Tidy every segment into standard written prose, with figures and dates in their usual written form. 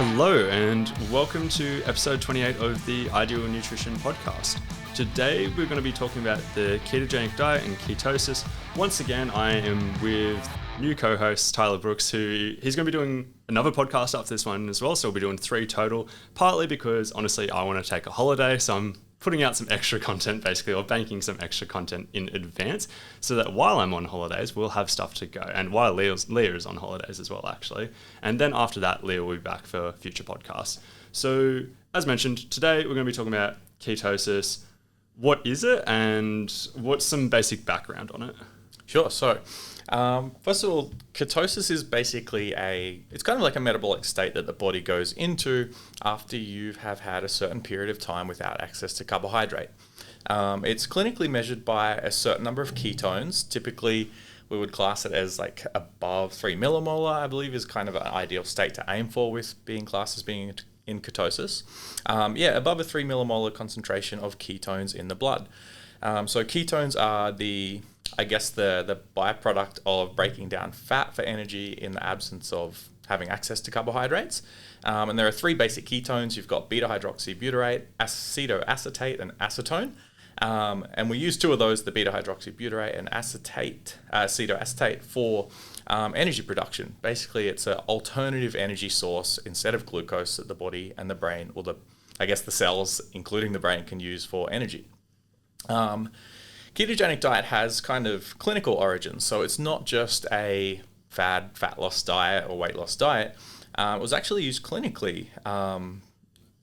Hello and welcome to episode 28 of the Ideal Nutrition Podcast. Today we're going to be talking about the Ketogenic Diet and Ketosis. Once again, I am with new co-host Tyler Brooks, who he's going to be doing another podcast after this one as well, so we'll be doing 3 total, partly because honestly I want to take a holiday, so I'm putting out some extra content basically, or banking some extra content in advance so that while I'm on holidays, we'll have stuff to go. And while Leah is on holidays as well, actually. And then after that, Leah will be back for future podcasts. So as mentioned, today we're going to be talking about ketosis. What is it and what's some basic background on it? Sure. So first of all, ketosis is basically it's kind of like a metabolic state that the body goes into after you have had a certain period of time without access to carbohydrate. It's clinically measured by a certain number of ketones. Typically, we would class it as like above 3 millimolar, I believe, is kind of an ideal state to aim for with being classed as being in ketosis. Above a 3 millimolar concentration of ketones in the blood. So ketones are the byproduct of breaking down fat for energy in the absence of having access to carbohydrates. And there are 3 basic ketones. You've got beta-hydroxybutyrate, acetoacetate, and acetone. And we use 2 of those, the beta-hydroxybutyrate and acetoacetate, for energy production. Basically, it's an alternative energy source instead of glucose that the body and the brain, or the cells, including the brain, can use for energy. Ketogenic diet has kind of clinical origins, so it's not just a fat loss diet or weight loss diet. It was actually used clinically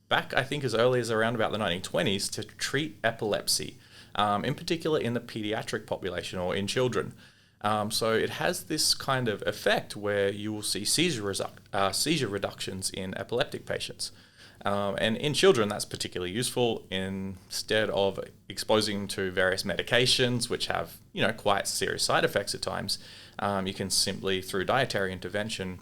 back, I think, as early as around about the 1920s to treat epilepsy, in particular in the pediatric population or in children. So it has this kind of effect where you will see seizure reductions in epileptic patients. And in children, that's particularly useful instead of exposing them to various medications, which have, quite serious side effects at times. You can simply, through dietary intervention,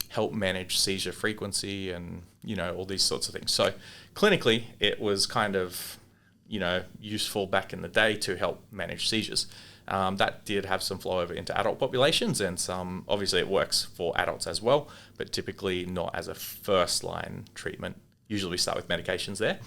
help manage seizure frequency and, all these sorts of things. So clinically, it was kind of, useful back in the day to help manage seizures. That did have some flow over into adult populations, and obviously it works for adults as well, but typically not as a first-line treatment. Usually we start with medications there.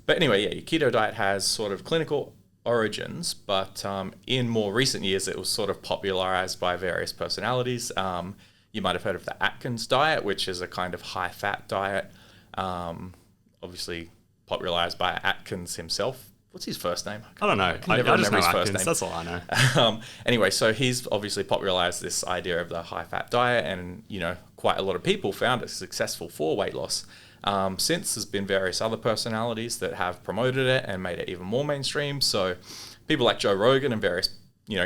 But anyway, your keto diet has sort of clinical origins, but in more recent years, it was sort of popularized by various personalities. You might have heard of the Atkins diet, which is a kind of high-fat diet, obviously popularized by Atkins himself. What's his first name? I don't know. I just know Atkins. That's all I know. Anyway, so he's obviously popularized this idea of the high-fat diet, and, quite a lot of people found it successful for weight loss. Since there's been various other personalities that have promoted it and made it even more mainstream. So people like Joe Rogan and various,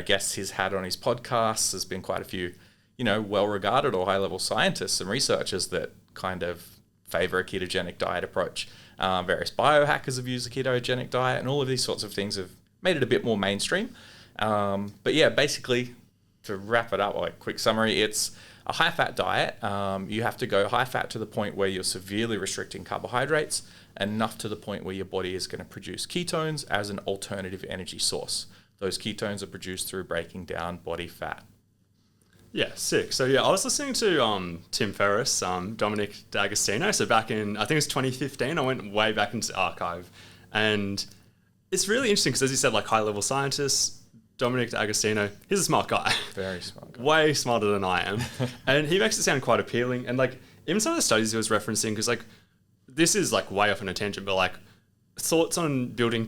guests he's had on his podcasts. There's been quite a few, well-regarded or high-level scientists and researchers that kind of favor a ketogenic diet approach. Various biohackers have used the ketogenic diet, and all of these sorts of things have made it a bit more mainstream. But yeah, basically, to wrap it up, like quick summary, it's a high-fat diet. You have to go high-fat to the point where you're severely restricting carbohydrates, enough to the point where your body is going to produce ketones as an alternative energy source. Those ketones are produced through breaking down body fat. Yeah, sick. So I was listening to Tim Ferriss, Dominic D'Agostino. So back in, I think it was 2015, I went way back into the archive. And it's really interesting because, as you said, like high-level scientists, Dominic D'Agostino, he's a smart guy. Very smart guy. Way smarter than I am. And he makes it sound quite appealing. And like, even some of the studies he was referencing, because like, this is like way off on a tangent, but like thoughts on building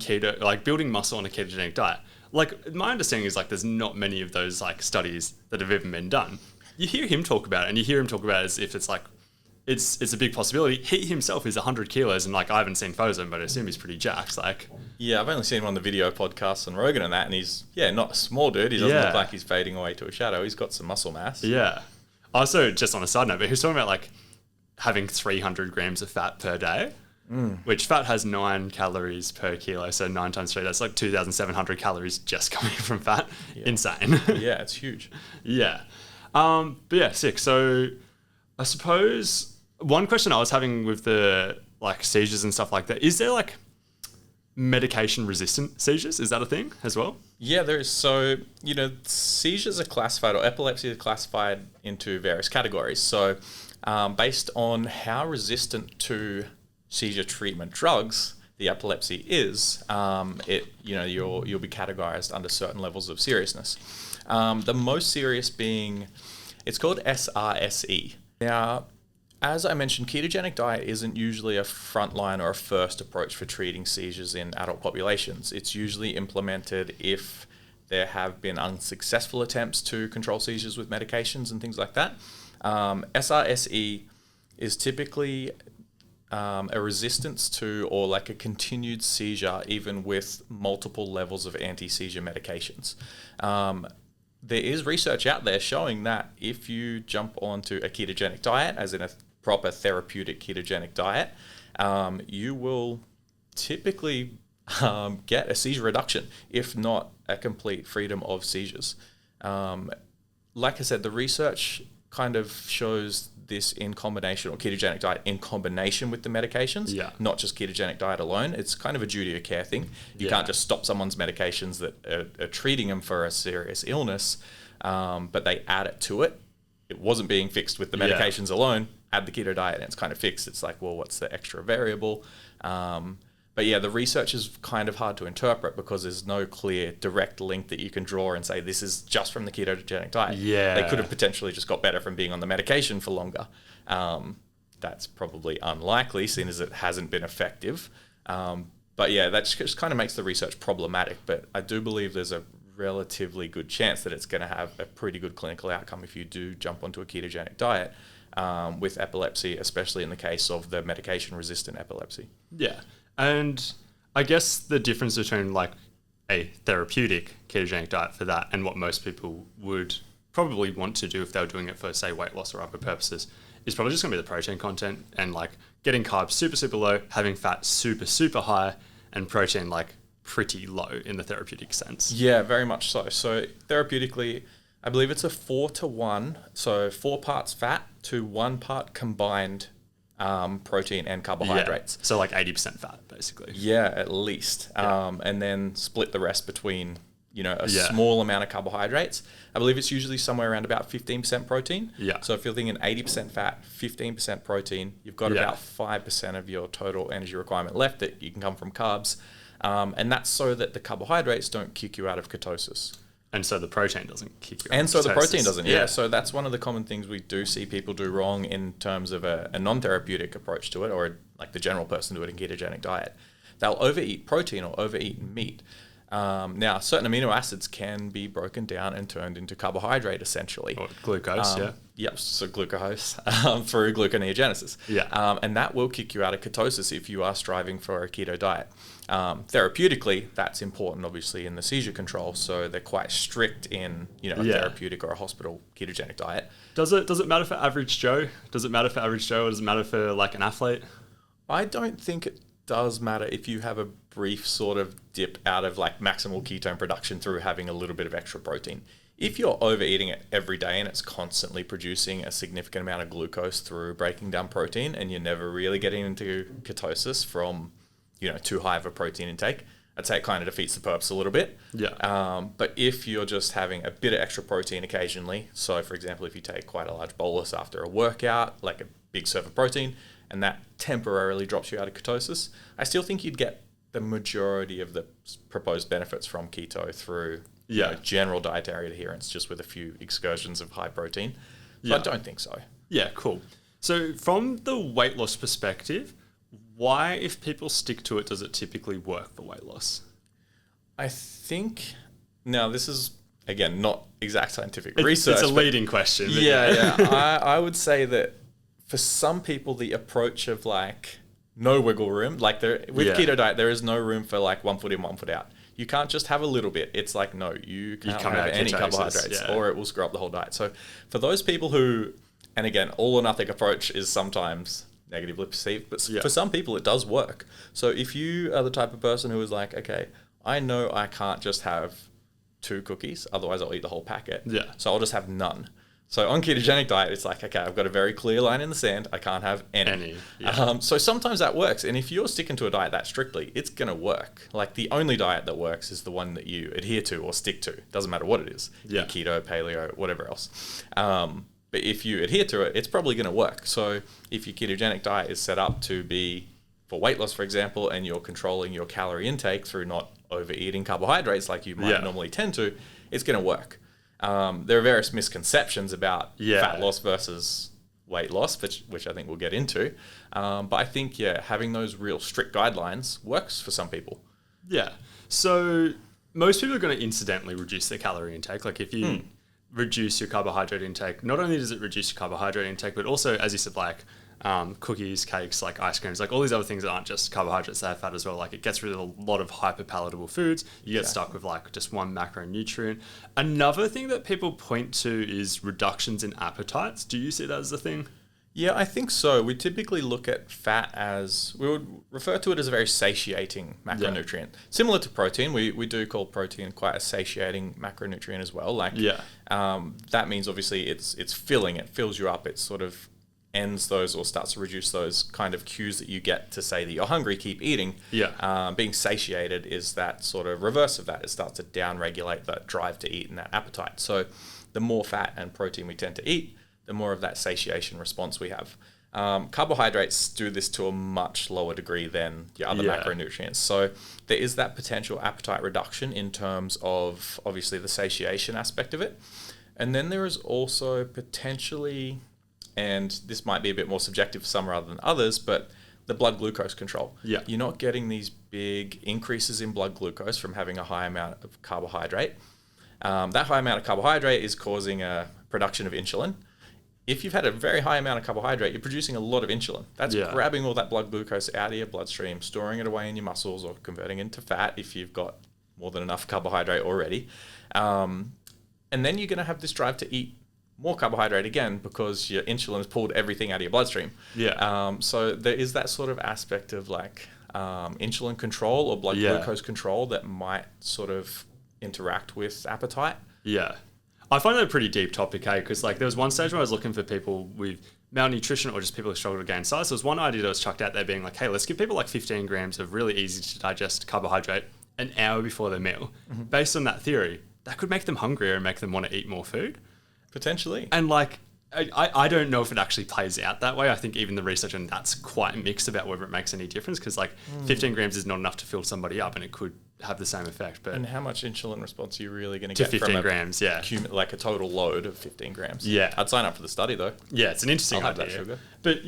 muscle on a ketogenic diet. Like, my understanding is like, there's not many of those like studies that have even been done. You hear him talk about it, and you hear him talk about it as if it's like, it's a big possibility. He himself is 100 kilos, and like, I haven't seen photos of him, but I assume he's pretty jacked. Like, yeah, I've only seen him on the video podcasts on Rogan and that, and he's, not a small dude. He doesn't look like he's fading away to a shadow. He's got some muscle mass. Yeah. Also, just on a side note, but he was talking about like having 300 grams of fat per day, which fat has 9 calories per kilo. So 9 times 3, that's like 2,700 calories just coming from fat. Yeah. Insane. Yeah, it's huge. Yeah. But yeah, sick. So I suppose one question I was having with the like seizures and stuff like that, is there like medication resistant seizures? Is that a thing as well? Yeah, there is. So, seizures are classified, or epilepsy is classified into various categories. So based on how resistant to seizure treatment drugs the epilepsy is. You'll be categorized under certain levels of seriousness. The most serious being, it's called SRSE. Now, as I mentioned, ketogenic diet isn't usually a frontline or a first approach for treating seizures in adult populations. It's usually implemented if there have been unsuccessful attempts to control seizures with medications and things like that. SRSE is typically a resistance to or like a continued seizure even with multiple levels of anti-seizure medications. There is research out there showing that if you jump onto a ketogenic diet, as in a proper therapeutic ketogenic diet, you will typically get a seizure reduction, if not a complete freedom of seizures. Like I said, the research kind of shows this in combination, or ketogenic diet in combination with the medications, not just ketogenic diet alone. It's kind of a duty of care thing. You can't just stop someone's medications that are treating them for a serious illness, but they add it to it. It wasn't being fixed with the medications alone. Add the keto diet and it's kind of fixed. It's like, well, what's the extra variable? But yeah, the research is kind of hard to interpret because there's no clear direct link that you can draw and say this is just from the ketogenic diet. Yeah. They could have potentially just got better from being on the medication for longer. That's probably unlikely, seeing as it hasn't been effective. But yeah, that just kind of makes the research problematic. But I do believe there's a relatively good chance that it's going to have a pretty good clinical outcome if you do jump onto a ketogenic diet with epilepsy, especially in the case of the medication-resistant epilepsy. Yeah. And I guess the difference between like a therapeutic ketogenic diet for that and what most people would probably want to do if they were doing it for, say, weight loss or other purposes is probably just going to be the protein content and like getting carbs super, super low, having fat super, super high, and protein like pretty low in the therapeutic sense. Yeah, very much so. So therapeutically, I believe it's a 4-to-1, so 4 parts fat to 1 part combined protein and carbohydrates. So like 80% fat, basically. Yeah, at least. And then split the rest between, a small amount of carbohydrates. I believe it's usually somewhere around about 15% protein. Yeah. So if you're thinking 80% fat, 15% protein, you've got about 5% of your total energy requirement left that you can come from carbs. And that's so that the carbohydrates don't kick you out of ketosis. And so the protein doesn't kick you out. And so the protein doesn't, So that's one of the common things we do see people do wrong in terms of a non-therapeutic approach to it, or like the general person do it in ketogenic diet. They'll overeat protein or overeat meat. Now, certain amino acids can be broken down and turned into carbohydrate, essentially. Or glucose, Yep, so glucose through gluconeogenesis. Yeah. And that will kick you out of ketosis if you are striving for a keto diet. Therapeutically, that's important, obviously, in the seizure control. So they're quite strict in, a therapeutic or a hospital ketogenic diet. Does it matter for average Joe? Does it matter for average Joe, or does it matter for like an athlete? I don't think it does matter if you have a brief sort of dip out of like maximal ketone production through having a little bit of extra protein. If you're overeating it every day and it's constantly producing a significant amount of glucose through breaking down protein and you're never really getting into ketosis from, too high of a protein intake, I'd say it kind of defeats the purpose a little bit. Yeah. But if you're just having a bit of extra protein occasionally, so for example, if you take quite a large bolus after a workout, like a big serve of protein, and that temporarily drops you out of ketosis, I still think you'd get the majority of the proposed benefits from keto through general dietary adherence, just with a few excursions of high protein. So I don't think so. Yeah, cool. So from the weight loss perspective, why, if people stick to it, does it typically work for weight loss? I think, now this is, again, not exact scientific research. It's a leading question. I would say that for some people, the approach of like no wiggle room, like with keto diet, there is no room for like 1 foot in, 1 foot out. You can't just have a little bit. It's like, no, you can't have any carbohydrates or it will screw up the whole diet. So for those people who, and again, all or nothing approach is sometimes negatively perceived, but for some people it does work. So if you are the type of person who is like, okay, I know I can't just have 2 cookies, otherwise I'll eat the whole packet. Yeah. So I'll just have none. So on ketogenic diet, it's like, okay, I've got a very clear line in the sand. I can't have any. So sometimes that works. And if you're sticking to a diet that strictly, it's going to work. Like the only diet that works is the one that you adhere to or stick to. Doesn't matter what it is. Yeah. Keto, paleo, whatever else. But if you adhere to it, it's probably going to work. So if your ketogenic diet is set up to be for weight loss, for example, and you're controlling your calorie intake through not overeating carbohydrates like you might normally tend to, it's going to work. There are various misconceptions about fat loss versus weight loss, which I think we'll get into. But I think, having those real strict guidelines works for some people. Yeah. So most people are going to incidentally reduce their calorie intake. Like if you reduce your carbohydrate intake, not only does it reduce your carbohydrate intake, but also, as you said, like cookies, cakes, like ice creams, like all these other things that aren't just carbohydrates, they have fat as well. Like it gets rid of a lot of hyper palatable foods. You get stuck with like just one macronutrient. Another thing that people point to is reductions in appetites. Do you see that as a thing? Yeah, I think so. We typically look at fat as, we would refer to it as a very satiating macronutrient. Similar to protein, we do call protein quite a satiating macronutrient as well. Like, that means obviously it's filling, it fills you up, it sort of ends those or starts to reduce those kind of cues that you get to say that you're hungry, keep eating. Being satiated is that sort of reverse of that. It starts to down-regulate that drive to eat and that appetite. So the more fat and protein we tend to eat, the more of that satiation response we have. Carbohydrates do this to a much lower degree than your other macronutrients. So there is that potential appetite reduction in terms of obviously the satiation aspect of it. And then there is also potentially, and this might be a bit more subjective for some rather than others, but the blood glucose control. You're not getting these big increases in blood glucose from having a high amount of carbohydrate. That high amount of carbohydrate is causing a production of insulin. If you've had a very high amount of carbohydrate, you're producing a lot of insulin. That's grabbing all that blood glucose out of your bloodstream, storing it away in your muscles or converting it into fat if you've got more than enough carbohydrate already. And then you're going to have this drive to eat more carbohydrate again because your insulin has pulled everything out of your bloodstream. So there is that sort of aspect of like insulin control or blood glucose control that might sort of interact with appetite. I find that a pretty deep topic, because like there was one stage where I was looking for people with malnutrition or just people who struggle to gain size. So there was one idea that was chucked out there being like, hey, let's give people like 15 grams of really easy to digest carbohydrate an hour before their meal. Based on that theory, that could make them hungrier and make them want to eat more food. Potentially. And like, I don't know if it actually plays out that way. I think even the research on that's quite mixed about whether it makes any difference because like 15 grams is not enough to fill somebody up and it could have the same effect. But and how much insulin response are you really going to get 15 grams, like a total load of 15 grams. I'd sign up for the study though. It's an interesting idea. That sugar. But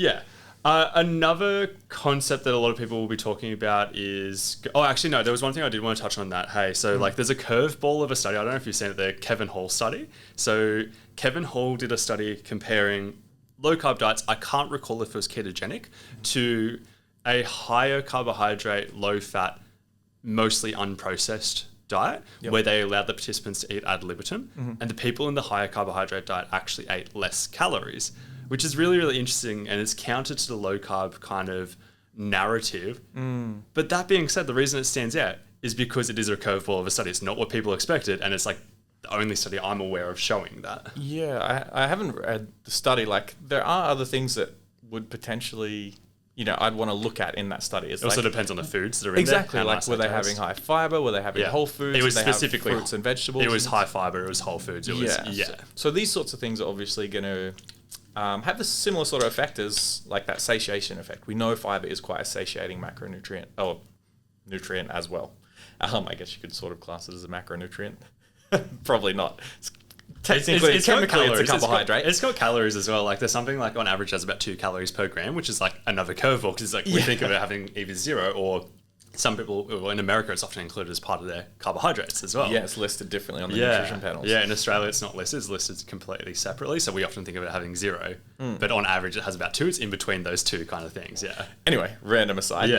another concept that a lot of people will be talking about is... Oh, actually, no, there was one thing I did want to touch on that. Hey, so like there's a curveball of a study. I don't know if you've seen it, the Kevin Hall study. So Kevin Hall did a study comparing low-carb diets, I can't recall if it was ketogenic, to a higher carbohydrate, low-fat, mostly unprocessed diet where they allowed the participants to eat ad libitum. And the people in the higher carbohydrate diet actually ate less calories, which is really, really interesting, and it's counter to the low-carb kind of narrative. But that being said, the reason it stands out is because it is a curveball of a study. It's not what people expected, and it's like the only study I'm aware of showing that. I haven't read the study. Like, there are other things that would potentially... I'd want to look at in that study. It also depends on the foods that are in there. Exactly. Like, were they having high fiber? Were they having whole foods? It was specifically fruits and vegetables. It was high fiber. It was whole foods. It was So these sorts of things are obviously going to have the similar sort of effect as like that satiation effect. We know fiber is quite a satiating macronutrient or nutrient as well. I guess you could sort of class it as a macronutrient. Probably not. Technically, chemically, it's a carbohydrate. It's got calories as well. Like there's something like on average has about 2 calories per gram, which is like another curveball because like we think of it having either 0 or some people, well, in America, it's often included as part of their carbohydrates as well. Yeah, it's listed differently on the nutrition panels. Yeah, in Australia, it's not listed. It's listed completely separately. So we often think of it having 0. But on average, it has about 2. It's in between those two kind of things, Anyway, random aside.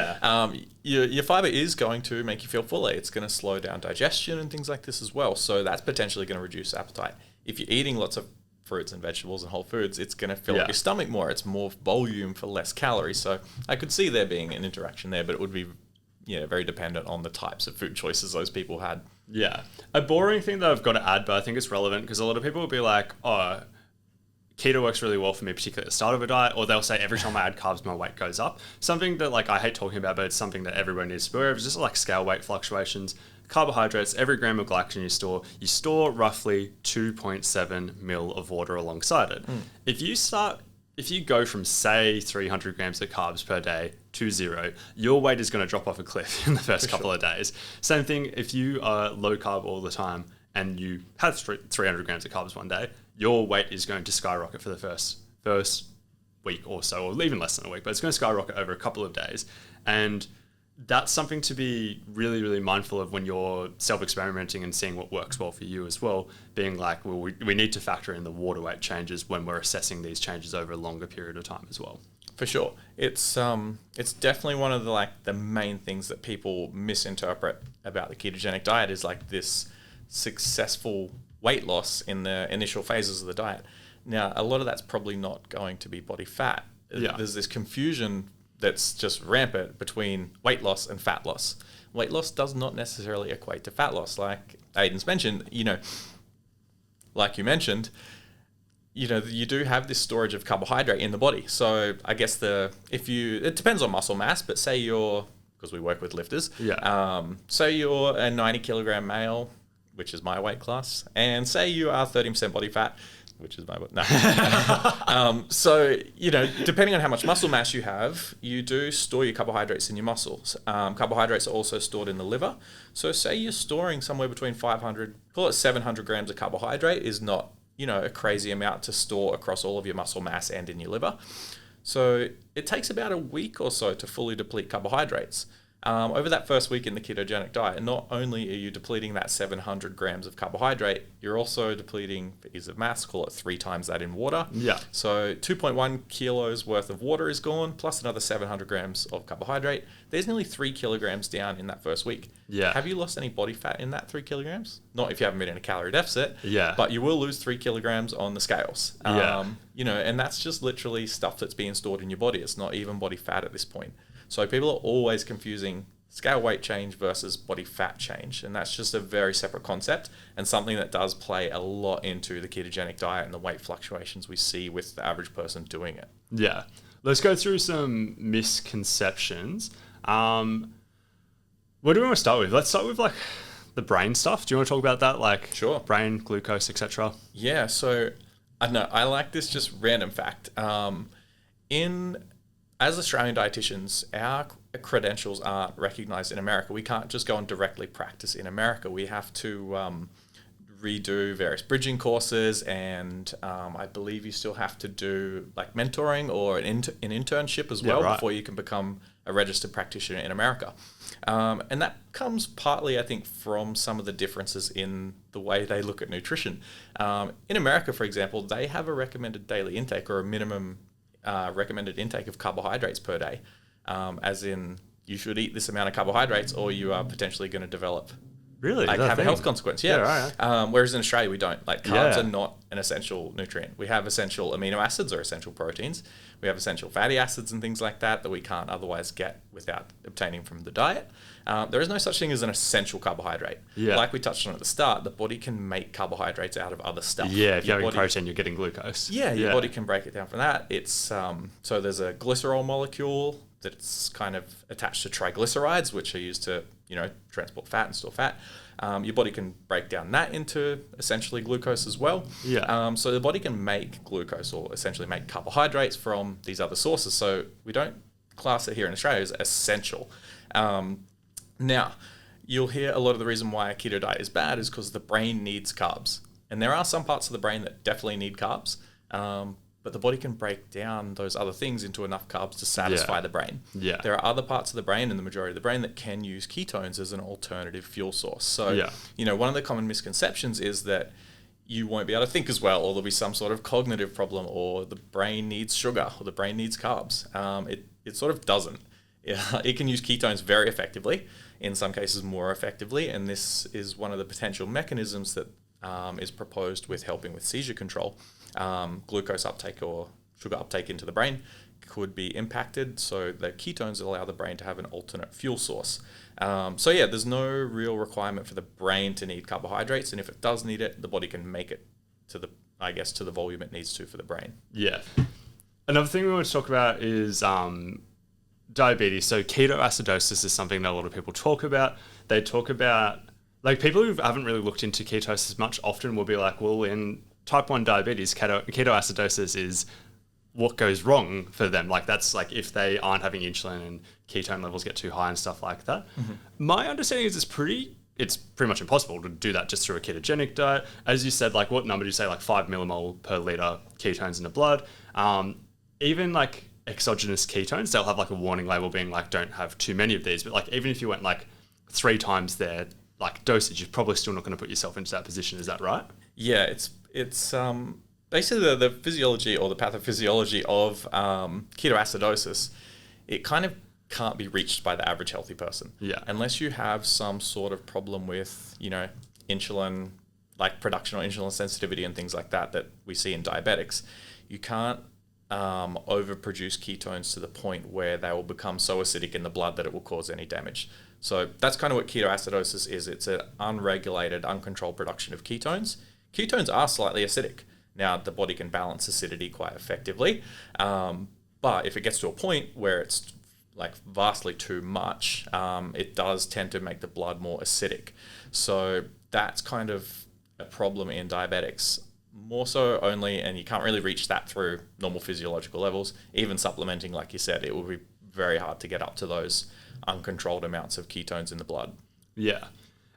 Your fiber is going to make you feel fuller. It's going to slow down digestion and things like this as well. So that's potentially going to reduce appetite. If you're eating lots of fruits and vegetables and whole foods, it's going to fill up your stomach more. It's more volume for less calories. So I could see there being an interaction there, but it would be very dependent on the types of food choices those people had. Yeah. A boring thing that I've got to add, but I think it's relevant because a lot of people will be like, oh, keto works really well for me, particularly at the start of a diet, or they'll say every time I add carbs, my weight goes up. Something that like I hate talking about, but it's something that everyone needs to be aware of is just like scale weight fluctuations. carbohydrates, every gram of glycogen you store roughly 2.7 mil of water alongside it. If you go from, say, 300 grams of carbs per day to 0, your weight is going to drop off a cliff in the first couple of days. Same thing if you are low carb all the time and you have 300 grams of carbs one day, your weight is going to skyrocket for the first week or so, or even less than a week, but it's going to skyrocket over a couple of days. And that's something to be really, really mindful of when you're self-experimenting and seeing what works well for you as well, being like, well, we need to factor in the water weight changes when we're assessing these changes over a longer period of time as well. For sure. It's definitely one of the main things that people misinterpret about the ketogenic diet is like this successful weight loss in the initial phases of the diet. Now, a lot of that's probably not going to be body fat. Yeah. There's this confusion that's just rampant between weight loss and fat loss. Weight loss does not necessarily equate to fat loss. Like Aidan's mentioned, like you mentioned, you do have this storage of carbohydrate in the body. So I guess it depends on muscle mass, but say because we work with lifters, say you're a 90 kilogram male, which is my weight class, and say you are 30% body fat, which is my weight. No. So, depending on how much muscle mass you have, you do store your carbohydrates in your muscles. Carbohydrates are also stored in the liver. So say you're storing somewhere between 700 grams of carbohydrate is not, a crazy amount to store across all of your muscle mass and in your liver. So it takes about a week or so to fully deplete carbohydrates. Over that first week in the ketogenic diet, not only are you depleting that 700 grams of carbohydrate, you're also depleting, for ease of maths, call it 3 times that in water. Yeah. So 2.1 kilos worth of water is gone, plus another 700 grams of carbohydrate. There's nearly 3 kilograms down in that first week. Yeah. Have you lost any body fat in that 3 kilograms? Not if you haven't been in a calorie deficit. Yeah. But you will lose 3 kilograms on the scales. And that's just literally stuff that's being stored in your body. It's not even body fat at this point. So people are always confusing scale weight change versus body fat change. And that's just a very separate concept and something that does play a lot into the ketogenic diet and the weight fluctuations we see with the average person doing it. Yeah. Let's go through some misconceptions. What do we want to start with? Let's start with the brain stuff. Do you want to talk about that? Sure. Brain, glucose, etc.? Yeah. So I don't know. I like this just random fact. As Australian dietitians, our credentials aren't recognised in America. We can't just go and directly practice in America. We have to redo various bridging courses, and I believe you still have to do mentoring or an internship as well before you can become a registered practitioner in America. And that comes partly, I think, from some of the differences in the way they look at nutrition. In America, for example, they have a recommended daily intake or a minimum recommended intake of carbohydrates per day, as in you should eat this amount of carbohydrates or you are potentially going to develop have a health consequence. Whereas in Australia we don't. Carbs are not an essential nutrient. We have essential amino acids or essential proteins. We have essential fatty acids and things like that we can't otherwise get without obtaining from the diet. There is no such thing as an essential carbohydrate. Like we touched on at the start, the body can make carbohydrates out of other stuff. Yeah, if you're having protein, you're getting glucose. Your body can break it down from that. It's so there's a glycerol molecule that's kind of attached to triglycerides, which are used to transport fat and store fat. Your body can break down that into essentially glucose as well. So the body can make glucose or essentially make carbohydrates from these other sources. So we don't class it here in Australia as essential. Now, you'll hear a lot of the reason why a keto diet is bad is because the brain needs carbs. And there are some parts of the brain that definitely need carbs, but the body can break down those other things into enough carbs to satisfy the brain. There are other parts of the brain and the majority of the brain that can use ketones as an alternative fuel source. So, one of the common misconceptions is that you won't be able to think as well, or there'll be some sort of cognitive problem, or the brain needs sugar, or the brain needs carbs. It sort of doesn't. It can use ketones very effectively, in some cases more effectively, and this is one of the potential mechanisms that is proposed with helping with seizure control. Glucose uptake or sugar uptake into the brain could be impacted, so the ketones allow the brain to have an alternate fuel source. There's no real requirement for the brain to need carbohydrates, and if it does need it, the body can make it to the volume it needs to for the brain. Another thing we want to talk about is diabetes. So ketoacidosis is something that a lot of people talk about. They talk about like people who haven't really looked into ketosis much often will be like, well, in type 1 diabetes, ketoacidosis is what goes wrong for them. Like that's like if they aren't having insulin and ketone levels get too high and stuff like that. My understanding is it's pretty much impossible to do that just through a ketogenic diet. As you said, like what number did you say, like 5 millimole per liter ketones in the blood. Even like exogenous ketones, they'll have like a warning label being like, don't have too many of these. But like even if you went like 3 times their like dosage, you're probably still not going to put yourself into that position. Is that right? Yeah, it's basically the physiology or the pathophysiology of ketoacidosis. It kind of can't be reached by the average healthy person. Yeah. Unless you have some sort of problem with, insulin, like production or insulin sensitivity and things like that we see in diabetics. You can't overproduce ketones to the point where they will become so acidic in the blood that it will cause any damage. So that's kind of what ketoacidosis is. It's an unregulated, uncontrolled production of ketones. Ketones are slightly acidic. Now, the body can balance acidity quite effectively, but if it gets to a point where it's like vastly too much, it does tend to make the blood more acidic. So that's kind of a problem in diabetics. More so only, and you can't really reach that through normal physiological levels. Even supplementing, like you said, it will be very hard to get up to those uncontrolled amounts of ketones in the blood. Yeah.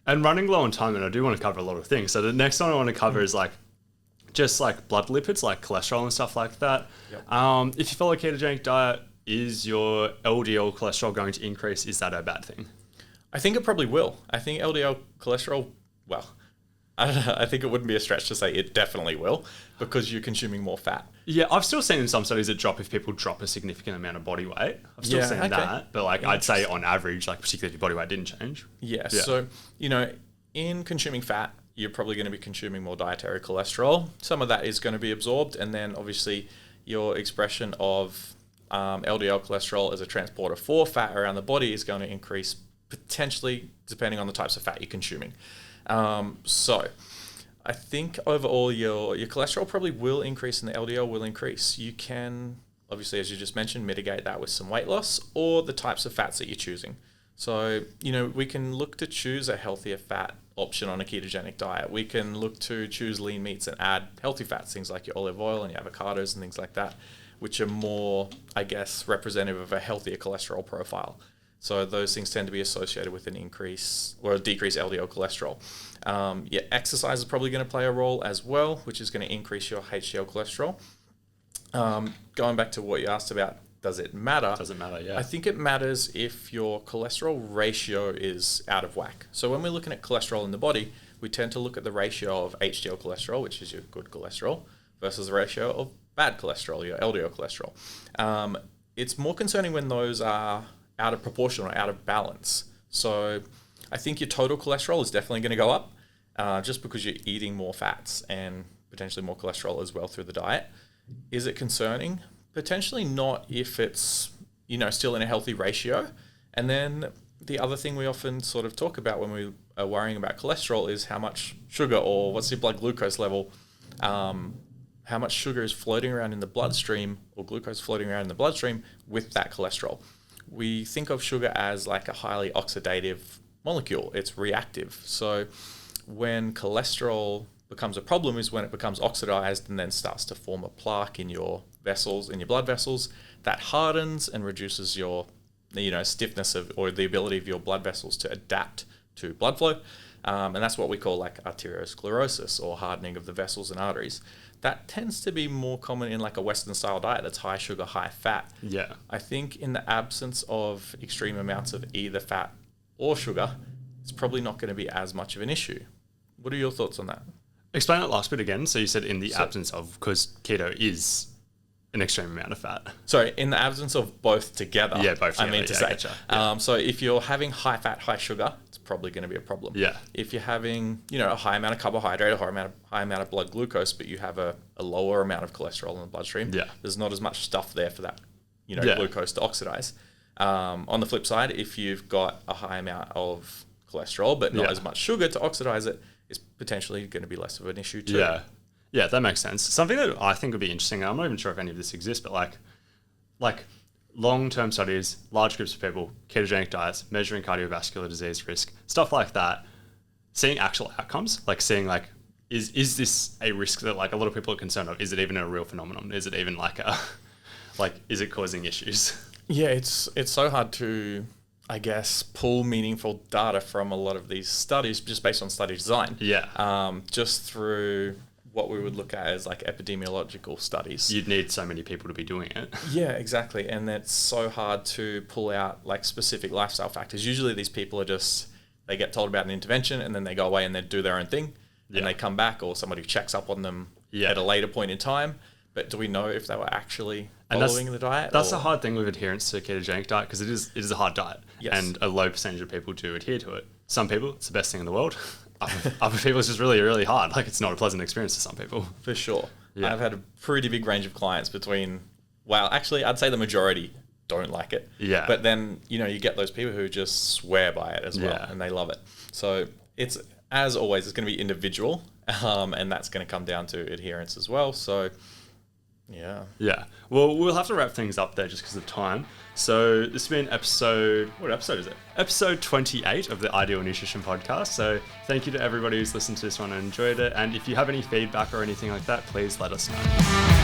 And running low on time, and I do want to cover a lot of things. So the next one I want to cover is like just like blood lipids, like cholesterol and stuff like that. Yep. If you follow a ketogenic diet, is your LDL cholesterol going to increase? Is that a bad thing? I think it probably will. I think LDL cholesterol, well, I don't know. I think it wouldn't be a stretch to say it definitely will because you're consuming more fat. Yeah, I've still seen in some studies that drop if people drop a significant amount of body weight. I've still seen that, but like I'd say on average, like particularly if your body weight didn't change. Yeah. So, in consuming fat, you're probably going to be consuming more dietary cholesterol. Some of that is going to be absorbed, and then obviously your expression of LDL cholesterol as a transporter for fat around the body is going to increase potentially depending on the types of fat you're consuming. So I think overall your cholesterol probably will increase and the LDL will increase. You can, obviously, as you just mentioned, mitigate that with some weight loss or the types of fats that you're choosing. So, we can look to choose a healthier fat option on a ketogenic diet. We can look to choose lean meats and add healthy fats, things like your olive oil and your avocados and things like that, which are more, I guess, representative of a healthier cholesterol profile. So those things tend to be associated with an increase or a decreased LDL cholesterol. Exercise is probably going to play a role as well, which is going to increase your HDL cholesterol. Going back to what you asked about, does it matter? Does it matter, yeah. I think it matters if your cholesterol ratio is out of whack. So when we're looking at cholesterol in the body, we tend to look at the ratio of HDL cholesterol, which is your good cholesterol, versus the ratio of bad cholesterol, your LDL cholesterol. It's more concerning when those are out of proportion or out of balance. So I think your total cholesterol is definitely going to go up just because you're eating more fats and potentially more cholesterol as well through the diet. Is it concerning? Potentially not if it's, still in a healthy ratio. And then the other thing we often sort of talk about when we are worrying about cholesterol is how much sugar or what's your blood glucose level, how much sugar is floating around in the bloodstream or glucose floating around in the bloodstream with that cholesterol. We think of sugar as like a highly oxidative molecule. It's reactive. So when cholesterol becomes a problem is when it becomes oxidized and then starts to form a plaque in your vessels, in your blood vessels, that hardens and reduces your, stiffness or the ability of your blood vessels to adapt to blood flow. And that's what we call like arteriosclerosis or hardening of the vessels and arteries. That tends to be more common in like a Western style diet that's high sugar, high fat. Yeah. I think in the absence of extreme amounts of either fat or sugar, it's probably not going to be as much of an issue. What are your thoughts on that? Explain that last bit again. So you said in the absence of, because keto is an extreme amount of fat. Sorry, in the absence of both together. Yeah, both together. I mean to say. Gotcha. Yeah. So if you're having high fat, high sugar, it's probably going to be a problem. Yeah. If you're having, a high amount of carbohydrate, a high amount of blood glucose, but you have a lower amount of cholesterol in the bloodstream, there's not as much stuff there for that, glucose to oxidize. On the flip side, if you've got a high amount of cholesterol, but not as much sugar to oxidize it, it's potentially going to be less of an issue too. Yeah. Yeah, that makes sense. Something that I think would be interesting, I'm not even sure if any of this exists, but like long-term studies, large groups of people, ketogenic diets, measuring cardiovascular disease risk, stuff like that. seeing actual outcomes, like seeing like, is this a risk that like a lot of people are concerned of? Is it even a real phenomenon? Is it even like is it causing issues? Yeah, it's so hard to, I guess, pull meaningful data from a lot of these studies just based on study design. Yeah. Just through what we would look at as like epidemiological studies. You'd need so many people to be doing it. Yeah, exactly. And it's so hard to pull out like specific lifestyle factors. Usually these people are just, they get told about an intervention and then they go away and they do their own thing. And they come back, or somebody checks up on them at a later point in time. But do we know if they were actually following the diet? That's a hard thing with adherence to a ketogenic diet, because it is a hard diet. Yes. And a low percentage of people do adhere to it. Some people, it's the best thing in the world. Other people, it's just really, really hard. Like, it's not a pleasant experience to some people. For sure. Yeah. I've had a pretty big range of clients between, actually, I'd say the majority don't like it. Yeah. But then, you get those people who just swear by it as well, and they love it. So it's, as always, it's going to be individual, and that's going to come down to adherence as well. So, yeah. Yeah. Well, we'll have to wrap things up there just because of time. So this has been what episode is it? Episode 28 of the Ideal Nutrition Podcast. So thank you to everybody who's listened to this one and enjoyed it. And if you have any feedback or anything like that, please let us know.